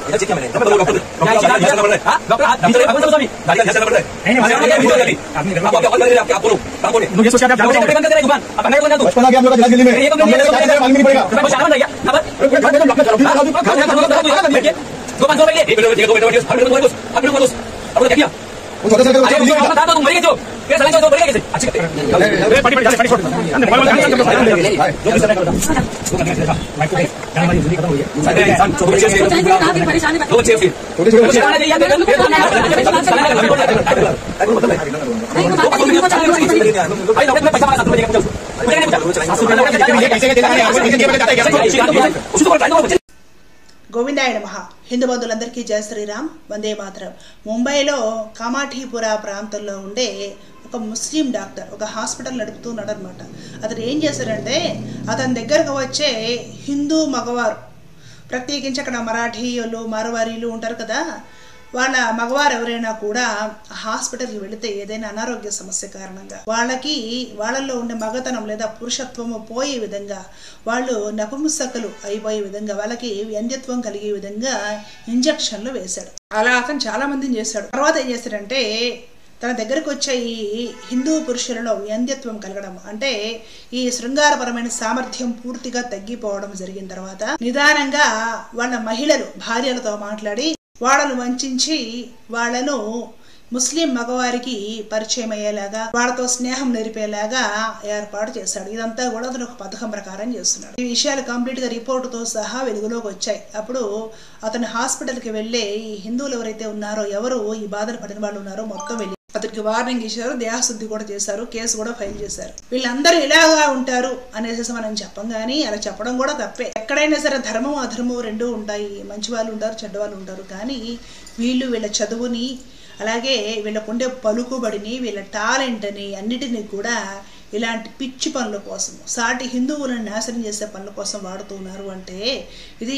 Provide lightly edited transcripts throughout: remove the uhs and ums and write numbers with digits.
इधर चेक किया मैंने डॉक्टर डॉक्टर గోవిందాయ నమః. హిందూ బంధువులందరికీ జయ శ్రీరామ్, వందే మాతరం. ముంబైలో కామాఠీపుర ప్రాంతంలో ఉండే ఒక ముస్లిం డాక్టర్ ఒక హాస్పిటల్ నడుపుతూ ఉన్నాడు అనమాట. అతను ఏం చేశారంటే అతని దగ్గరకు వచ్చే హిందూ మగవారు, ప్రత్యేకించి అక్కడ మరాఠీయులు మార్వారీలు ఉంటారు కదా, వాళ్ళ మగవారు ఎవరైనా కూడా హాస్పిటల్కి వెళితే ఏదైనా అనారోగ్య సమస్య కారణంగా వాళ్ళల్లో ఉండే మగతనం లేదా పురుషత్వము పోయే విధంగా, వాళ్ళు నపుంసకులు అయిపోయే విధంగా, వాళ్ళకి వ్యంధ్యత్వం కలిగే విధంగా ఇంజక్షన్లు వేశాడు. అలా అతను చాలా మందిని చేశాడు. తర్వాత ఏం చేశాడంటే తన దగ్గరకు వచ్చే ఈ హిందూ పురుషులలో వ్యంధ్యత్వం కలగడం, అంటే ఈ శృంగారపరమైన సామర్థ్యం పూర్తిగా తగ్గిపోవడం జరిగిన తర్వాత నిదానంగా వాళ్ళ మహిళలు భార్యలతో మాట్లాడి వాళ్ళను వంచి వాళ్ళను ముస్లిం మగవారికి పరిచయం అయ్యేలాగా, వాళ్ళతో స్నేహం నేర్పేలాగా ఏర్పాటు చేశాడు. ఇదంతా కూడా అతను ఒక పథకం ప్రకారం చేస్తున్నాడు. ఈ విషయాలు కంప్లీట్ గా రిపోర్టుతో సహా వెలుగులోకి వచ్చాయి. అప్పుడు అతను హాస్పిటల్కి వెళ్ళే ఈ హిందువులు ఎవరైతే ఉన్నారో, ఎవరు ఈ బాధలు పడిన వాళ్ళు ఉన్నారో మొత్తం వెళ్ళి అతనికి వార్నింగ్ ఇచ్చారు, దేహశుద్ధి కూడా చేశారు, కేసు కూడా ఫైల్ చేశారు. వీళ్ళందరూ ఇలాగా ఉంటారు అనేసి మనం చెప్పం, కానీ అలా చెప్పడం కూడా తప్పే. ఎక్కడైనా సరే ధర్మం అధర్మం రెండూ ఉంటాయి, మంచి వాళ్ళు ఉంటారు, చెడ్డ వాళ్ళు ఉంటారు. కానీ వీళ్ళ చదువుని, అలాగే వీళ్ళకుండే పలుకుబడిని, వీళ్ళ టాలెంట్ని అన్నిటినీ కూడా ఇలాంటి పిచ్చి పనుల కోసం, సాటి హిందువులను నాశనం చేసే పనుల కోసం వాడుతున్నారు. అంటే ఇది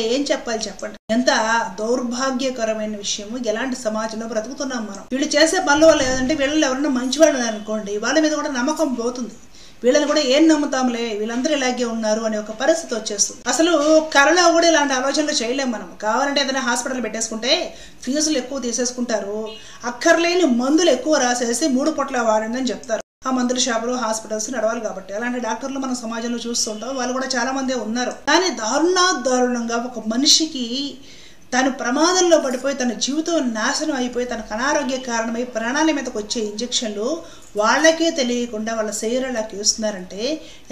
ఏం చెప్పాలి చెప్పండి? ఎంత దౌర్భాగ్యకరమైన విషయము. ఎలాంటి సమాజంలో బ్రతుకుతున్నాం మనం? వీళ్ళు చేసే పనుల వల్ల ఏదంటే వీళ్ళు ఎవరన్నా మంచివాళ్ళు అనుకోండి, వాళ్ళ మీద కూడా నమ్మకం పోతుంది. వీళ్ళని కూడా ఏం నమ్ముతాంలే, వీళ్ళందరూ ఇలాగే ఉన్నారు అనే ఒక పరిస్థితి వచ్చేస్తుంది. అసలు కళలో కూడా ఇలాంటి ఆలోచనలు చేయలేం మనం. కావాలంటే ఏదైనా హాస్పిటల్ పెట్టేసుకుంటే ఫీజులు ఎక్కువ తీసేసుకుంటారు, అక్కర్లేని మందులు ఎక్కువ రాసేసి 3 పొట్ల వాడండి అని చెప్తారు. ఆ మందుల షాపులు, హాస్పిటల్స్ నడవాలి కాబట్టి అలాంటి డాక్టర్లు మనం సమాజంలో చూస్తుంటాం. వాళ్ళు కూడా చాలా మందే ఉన్నారు. కానీ దారుణంగా ఒక మనిషికి తను ప్రమాదంలో పడిపోయి తన జీవితం నాశనం అయిపోయి తనకు అనారోగ్య కారణమై ప్రాణాల మీదకి వచ్చే ఇంజక్షన్లు వాళ్ళకే తెలియకుండా వాళ్ళ శరీరాలకు వేస్తున్నారంటే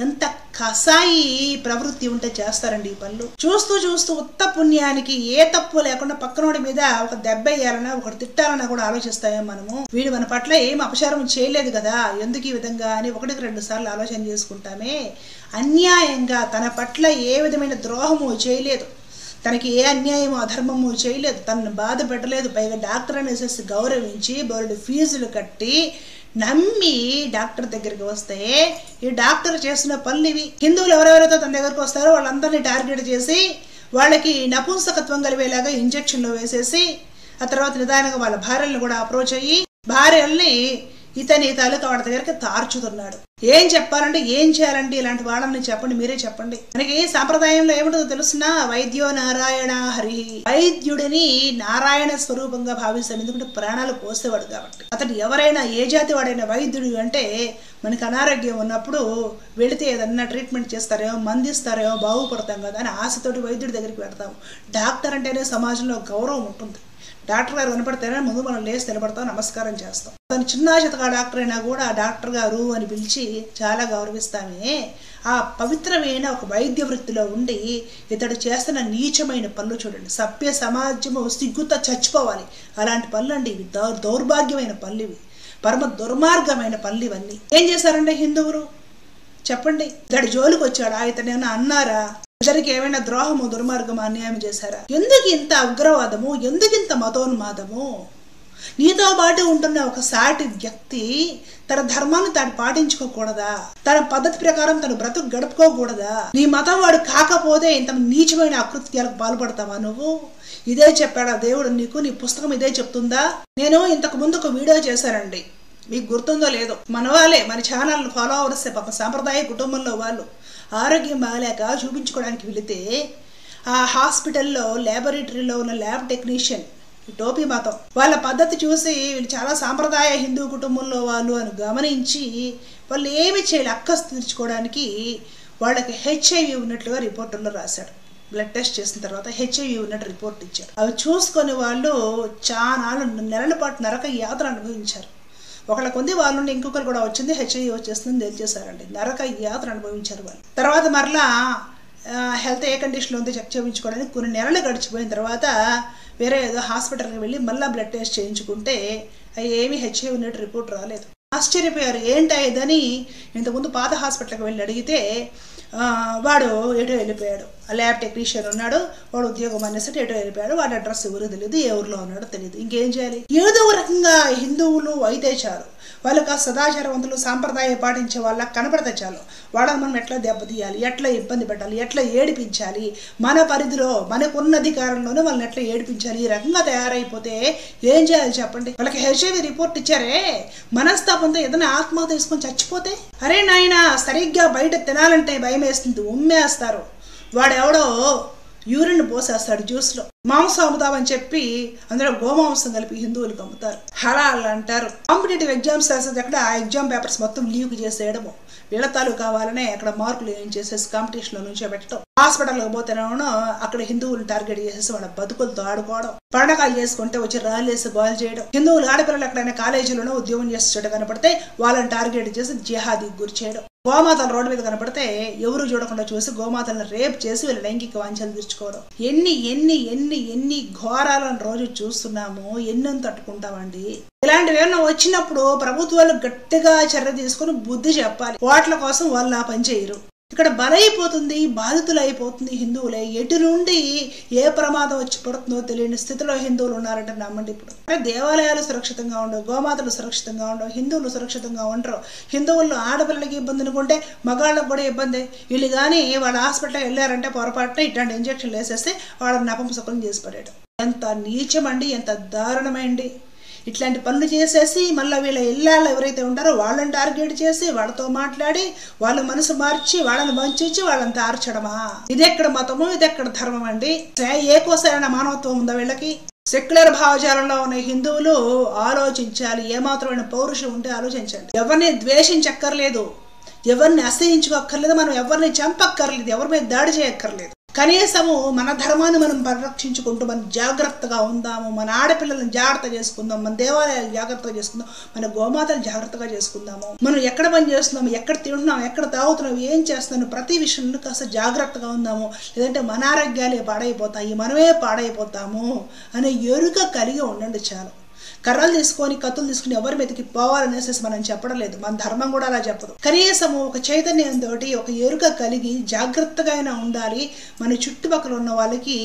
ఎంత కసాయి ప్రవృత్తి ఉంటే చేస్తారండి ఈ పనులు. చూస్తూ ఉత్త పుణ్యానికి ఏ తప్పు లేకుండా పక్కనోడి మీద ఒక దెబ్బ వేయాలన్నా, ఒకటి తిట్టాలన్నా కూడా ఆలోచిస్తామో మనము. వీడు మన పట్ల ఏం అపచారం చేయలేదు కదా, ఎందుకు ఈ విధంగా అని 1-2 సార్లు ఆలోచన చేసుకుంటామే. అన్యాయంగా తన పట్ల ఏ విధమైన ద్రోహము చేయలేదు, తనకి ఏ అన్యాయము అధర్మము చేయలేదు, తనను బాధ పెట్టలేదు, పైగా డాక్టర్ అనేసి గౌరవించి బోర్డు ఫీజులు కట్టి నమ్మి డాక్టర్ దగ్గరికి వస్తే ఈ డాక్టర్ చేసిన పనులు ఇవి. హిందువులు ఎవరెవరైతే తన దగ్గరకు వస్తారో వాళ్ళందరినీ టార్గెట్ చేసి వాళ్ళకి నపుంసకత్వం కలిపేలాగా ఇంజక్షన్లు వేసేసి ఆ తర్వాత నిదానంగా వాళ్ళ భార్యలను కూడా అప్రోచ్ అయ్యి భార్యల్ని ఇతని తాలూకా వాళ్ళ దగ్గరికి తార్చుతున్నాడు. ఏం చెప్పాలంటే, ఏం చేయాలంటే ఇలాంటి వాళ్ళని చెప్పండి, మీరే చెప్పండి. మనకి సాంప్రదాయంలో ఏమిటో తెలుసునా, వైద్యో నారాయణ హరి, వైద్యుడిని నారాయణ స్వరూపంగా భావిస్తాం. ఎందుకంటే ప్రాణాలు పోసేవాడు కాబట్టి. అతడు ఎవరైనా ఏ జాతి వాడైనా వైద్యుడు అంటే మనకి అనారోగ్యం ఉన్నప్పుడు వెళితే ఏదన్నా ట్రీట్మెంట్ చేస్తారేమో, మందిస్తారేమో, బాగుపడతాం కదా అని ఆశతోటి వైద్యుడి దగ్గరికి వెళ్తాము. డాక్టర్ అంటేనే సమాజంలో గౌరవం ఉంటుంది. డాక్టర్ గారు కనపడితేనే ముందు మనం లేచి నిలబడతాం, నమస్కారం చేస్తాం. తను చిన్న చితకా డాక్టర్ అయినా కూడా డాక్టర్ గారు అని పిలిచి చాలా గౌరవిస్తామే. ఆ పవిత్రమైన ఒక వైద్య వృత్తిలో ఉండి ఇతడు చేస్తున్న నీచమైన పనులు చూడండి. సభ్య సమాజము సిగ్గుతో చచ్చిపోవాలి. అలాంటి పనులు అండి ఇవి, దౌర్భాగ్యమైన పనులు ఇవి, పరమ దుర్మార్గమైన పనులు ఇవన్నీ. ఏం చేశారంటే హిందువులు చెప్పండి? ఇతడు జోలికి వచ్చాడా? ఇతనేమైనా అన్నారా? ఇద్దరికి ఏమైనా ద్రోహము, దుర్మార్గము, అన్యాయం చేశారా? ఎందుకు ఇంత ఉగ్రవాదము? ఎందుకు ఇంత మతోన్మాదము? నీతో పాటు ఉంటున్న ఒక సాటి వ్యక్తి తన ధర్మాన్ని తాను పాటించుకోకూడదా? తన పద్ధతి ప్రకారం తను బ్రతుకు గడుపుకోకూడదా? నీ మతం వాడు కాకపోతే ఇంత నీచమైన అకృత్యాలకు పాల్పడతావా నువ్వు? ఇదే చెప్పాడా దేవుడు నీకు? నీ పుస్తకం ఇదే చెప్తుందా? నేను ఇంతకు ముందు ఒక వీడియో చేశానండి, మీకు గుర్తుందో లేదో. మన వాళ్ళే, మన ఛానల్ ఫాలోవర్స్, పాప సాంప్రదాయ కుటుంబంలో వాళ్ళు ఆరోగ్యం బాగాలేక చూపించుకోవడానికి వెళితే ఆ హాస్పిటల్లో ల్యాబొరేటరీలో ఉన్న ల్యాబ్ టెక్నీషియన్ టోపీ మతం వాళ్ళ పద్ధతి చూసి వీళ్ళు చాలా సాంప్రదాయ హిందూ కుటుంబంలో వాళ్ళు అని గమనించి వాళ్ళు ఏమి చేయాలి అక్కసు తీర్చుకోవడానికి వాళ్ళకి హెచ్ఐవి ఉన్నట్లుగా రిపోర్టుల్లో రాశాడు. బ్లడ్ టెస్ట్ చేసిన తర్వాత హెచ్ఐవి ఉన్నట్టు రిపోర్ట్ ఇచ్చారు. అవి చూసుకొని వాళ్ళు చాలా నెలల పాటు నరక యాతన అనుభవించారు. ఒకళ్ళ కొంది వాళ్ళ నుండి ఇంకొకరు కూడా వచ్చింది హెచ్ఐవి వచ్చేస్తుందని తెలిచేశారండి. నరక యాతన అనుభవించారు వాళ్ళు. తర్వాత మరలా హెల్త్ ఏ కండిషన్లో ఉందో చెక్ చేయించుకోవడానికి కొన్ని నెలలు గడిచిపోయిన తర్వాత వేరే ఏదో హాస్పిటల్కి వెళ్ళి మళ్ళీ బ్లడ్ టెస్ట్ చేయించుకుంటే అవి ఏమీ హెచ్ఐవి ఉన్నట్టు రిపోర్ట్ రాలేదు. ఆశ్చర్యపోయారు, ఏంటి ఇదని. ఇంతకుముందు పాత హాస్పిటల్కి వెళ్ళి అడిగితే వాడు ఎటో వెళ్ళిపోయాడు. ఆ ల్యాబ్ టెక్నీషియన్ ఉన్నాడు, వాడు ఉద్యోగం అనేసరి ఎటో వెళ్ళిపోయాడు. వాడి అడ్రస్ ఎవరు తెలియదు, ఏ ఊరిలో ఉన్నాడో తెలియదు. ఇంకేం చేయాలి? ఏదో రకంగా హిందువులు అయితే చాలు, వాళ్ళకి ఆ సదాచారవంతులు సాంప్రదాయం పాటించే వాళ్ళకి కనపడితే చాలు వాళ్ళని మనం ఎట్లా దెబ్బతీయాలి, ఎట్లా ఇబ్బంది పెట్టాలి, ఎట్లా ఏడిపించాలి, మన పరిధిలో మనకున్న అధికారంలోనే వాళ్ళని ఎట్లా ఏడిపించాలి, ఈ రకంగా తయారైపోతే ఏం చేయాలి చెప్పండి? వాళ్ళకి హెచ్ఐవి రిపోర్ట్ ఇచ్చారే, మనస్తాపంతో ఏదైనా ఆత్మహత్య తీసుకొని చచ్చిపోతే, అరే నాయన సరిగ్గా బయట తినాలంటే భయం వేస్తుంది, ఉమ్మేస్తారు. వాడెవడో యూరిన్ పోసేస్తాడు జ్యూస్లో. మాంసం అమ్ముతామని చెప్పి అందులో గోమాంసం కలిపి హిందువులకు అమ్ముతారు. హలాల్ అంటారు. కాంపిటేటివ్ ఎగ్జామ్స్ రాసేది అక్కడ ఆ ఎగ్జామ్ పేపర్స్ మొత్తం లీక్ చేసేయడము, వీళ్ళ తాలూ కావాలనే అక్కడ మార్కులు ఏం చేసేసి కాంపిటీషన్లో నుంచో పెట్టడం. హాస్పిటల్కి పోతేనేమో అక్కడ హిందువులు టార్గెట్ చేసేసి వాళ్ళ బతుకులతో ఆడుకోవడం, పండగలు చేసుకుంటే వచ్చి రాళ్ళేసి బాల్ చేయడం. హిందువులు ఆడపిల్లలు ఎక్కడైనా కాలేజీలోనో ఉద్యోగం చేసేట కనపడితే వాళ్ళని టార్గెట్ చేసి జిహాదీకి గురి చేయడం. గోమాతలు రోడ్డు మీద కనపడితే ఎవరు చూడకుండా చూసి గోమాతలను రేప్ చేసి వీళ్ళ లైంగిక వాంఛలు తీర్చుకోవడం. ఎన్ని ఎన్ని ఎన్ని ఎన్ని ఘోరాలను రోజు చూస్తున్నాము, ఎన్నెన్ని తట్టుకుంటామండి. ఇలాంటివి ఏమన్నా వచ్చినప్పుడు ప్రభుత్వాలు గట్టిగా చర్య తీసుకుని బుద్ధి చెప్పాలి. వాట్ల కోసం వాళ్ళు ఆ పని చేయరు. ఇక్కడ బలైపోతుంది, బాధితులు అయిపోతుంది హిందువులే. ఎటు నుండి ఏ ప్రమాదం వచ్చి పడుతుందో తెలియని స్థితిలో హిందువులు ఉన్నారంటే నమ్మండి. ఇప్పుడు అంటే దేవాలయాలు సురక్షితంగా ఉండవు, గోమాతలు సురక్షితంగా ఉండవు, హిందువులు సురక్షితంగా ఉండరు. హిందువుల్లో ఆడపిల్లలకి ఇబ్బంది అనుకుంటే మగాళ్ళకు కూడా ఇబ్బంది. వీళ్ళు కానీ వాళ్ళ హాస్పిటల్కి వెళ్ళారంటే పొరపాటున ఇట్లాంటి ఇంజక్షన్లు వేసేస్తే వాళ్ళని నపంసకం చేసి పడేయడం. ఎంత నీచమండి, ఎంత దారుణమండి. ఇట్లాంటి పనులు చేసేసి మళ్ళీ వీళ్ళ ఇళ్ళాళ్ళు ఎవరైతే ఉంటారో వాళ్ళని టార్గెట్ చేసి వాళ్ళతో మాట్లాడి వాళ్ళ మనసు మార్చి వాళ్ళని వంచి వాళ్ళని తార్చడమా? ఇదెక్కడ మతము, ఇదెక్కడ ధర్మం అండి? ఏ కోసైనా మానవత్వం ఉందా వీళ్ళకి? సెక్యులర్ భావజాలంలో ఉన్న హిందువులు ఆలోచించాలి. ఏమాత్రమైన పౌరుషం ఉంటే ఆలోచించండి. ఎవరిని ద్వేషించక్కర్లేదు, ఎవరిని అసహించుకోక్కర్లేదు, మనం ఎవరిని చంపక్కర్లేదు, ఎవరి మీద దాడి చేయక్కర్లేదు. కనీసము మన ధర్మాన్ని మనం పరిరక్షించుకుంటూ మనం జాగ్రత్తగా ఉందాము. మన ఆడపిల్లలను జాగ్రత్త చేసుకుందాం, మన దేవాలయాలు జాగ్రత్తగా చేసుకుందాం, మన గోమాతలు జాగ్రత్తగా చేసుకుందాము. మనం ఎక్కడ పని చేస్తున్నాము, ఎక్కడ తింటున్నాము, ఎక్కడ తాగుతున్నాము, ఏం చేస్తున్నాము, ప్రతి విషయంలో కాస్త జాగ్రత్తగా ఉందాము. లేదంటే మన ఆరోగ్యాలే పాడైపోతాయి, మనమే పాడైపోతాము అనే ఎరుక కలిగి ఉండండి చాలు. కర్రలు తీసుకొని కత్తులు తీసుకుని ఎవరి మీదకి పోవాలనేసి మనం చెప్పడం లేదు, మన ధర్మం కూడా అలా చెప్పదు. కనీసము ఒక చైతన్యంతో ఒక ఎరుక కలిగి జాగ్రత్తగా ఉండాలి. మన చుట్టుపక్కల ఉన్న వాళ్ళకి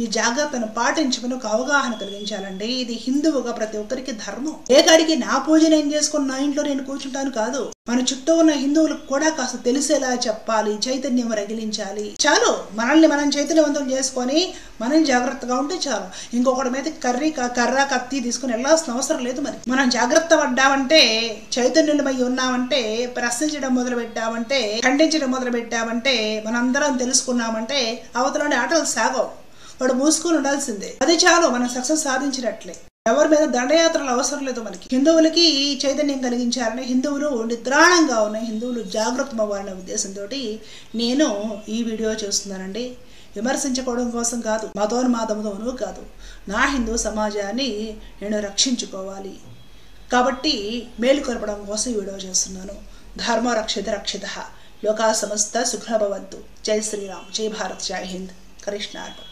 ఈ జాగ్రత్తను పాటించుకుని ఒక అవగాహన కలిగించాలండి. ఇది హిందువుగా ప్రతి ఒక్కరికి ధర్మం. ఏ కాడికి నా పూజ నేను చేసుకుని నా ఇంట్లో నేను కూర్చుంటాను కాదు, మన చుట్టూ ఉన్న హిందువులకు కూడా కాస్త తెలిసేలా చెప్పాలి, చైతన్యం రగిలించాలి. చాలు, మనల్ని మనం చైతన్యవంతం చేసుకొని మనం జాగ్రత్తగా ఉంటే చాలు. ఇంకొకటి మీద కర్ర కత్తి తీసుకుని వెళ్ళాల్సిన అవసరం లేదు. మరి మనం జాగ్రత్త పడ్డామంటే, చైతన్యులమై ఉన్నామంటే, ప్రశ్నించడం మొదలు పెట్టామంటే, ఖండించడం మొదలు పెట్టామంటే, మనందరం తెలుసుకున్నామంటే అవతలని ఆటలు సాగవు. వాడు మూసుకొని ఉండాల్సిందే. అది చాలు, మనం సక్సెస్ సాధించినట్లే. ఎవరి మీద దండయాత్రలు అవసరం లేదు మనకి. హిందువులకి చైతన్యం కలిగించాలని, హిందువులు నిద్రాణంగా ఉన్న హిందువులు జాగ్రత్త అవ్వాలనే ఉద్దేశంతో నేను ఈ వీడియో చేస్తున్నానండి. విమర్శించుకోవడం కోసం కాదు, మతోన్మాదంతోనూ కాదు, నా హిందూ సమాజాన్ని నేను రక్షించుకోవాలి కాబట్టి మేలుకొల్పడం కోసం ఈ వీడియో చేస్తున్నాను. ధర్మ రక్షిత రక్షిత, లోకా సమస్త సుఖభవంతు. జై శ్రీరామ్, జై భారత్, జై హింద్. కృష్ణార్పణ.